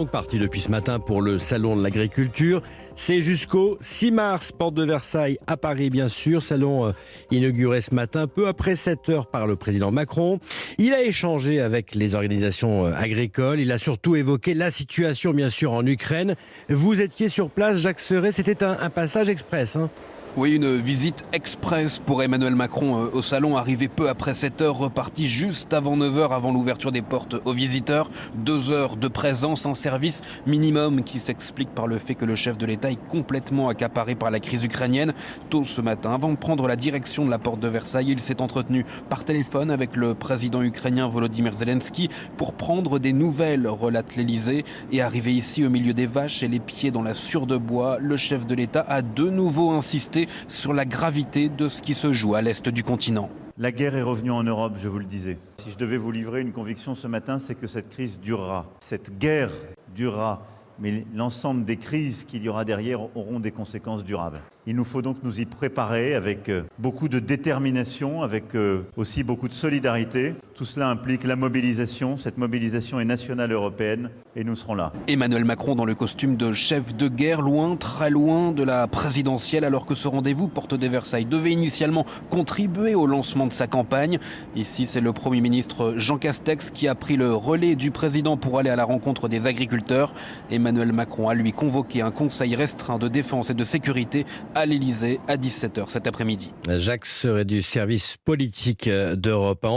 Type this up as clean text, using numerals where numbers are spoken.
Donc parti depuis ce matin pour le salon de l'agriculture. C'est jusqu'au 6 mars, porte de Versailles à Paris bien sûr. Salon inauguré ce matin peu après 7 heures par le président Macron. Il a échangé avec les organisations agricoles. Il a surtout évoqué la situation bien sûr en Ukraine. Vous étiez sur place, Jacques Serret, c'était un passage express. Oui, une visite express pour Emmanuel Macron au salon, arrivé peu après 7 heures, reparti juste avant 9 heures, avant l'ouverture des portes aux visiteurs. 2 heures de présence, un service minimum qui s'explique par le fait que le chef de l'État est complètement accaparé par la crise ukrainienne. Tôt ce matin, avant de prendre la direction de la porte de Versailles, il s'est entretenu par téléphone avec le président ukrainien Volodymyr Zelensky pour prendre des nouvelles, relate l'Élysée. Et arrivé ici au milieu des vaches et les pieds dans la sure de bois, le chef de l'État a de nouveau insisté sur la gravité de ce qui se joue à l'est du continent. La guerre est revenue en Europe, je vous le disais. Si je devais vous livrer une conviction ce matin, c'est que cette crise durera. Cette guerre durera, mais l'ensemble des crises qu'il y aura derrière auront des conséquences durables. Il nous faut donc nous y préparer avec beaucoup de détermination, avec aussi beaucoup de solidarité. Tout cela implique la mobilisation. Cette mobilisation est nationale européenne et nous serons là. Emmanuel Macron dans le costume de chef de guerre, loin, très loin de la présidentielle, alors que ce rendez-vous, porte de Versailles, devait initialement contribuer au lancement de sa campagne. Ici, c'est le Premier ministre Jean Castex qui a pris le relais du président pour aller à la rencontre des agriculteurs. Emmanuel Macron a lui convoqué un conseil restreint de défense et de sécurité à l'Élysée à 17 heures cet après-midi. Jacques Serret du service politique d'Europe 1.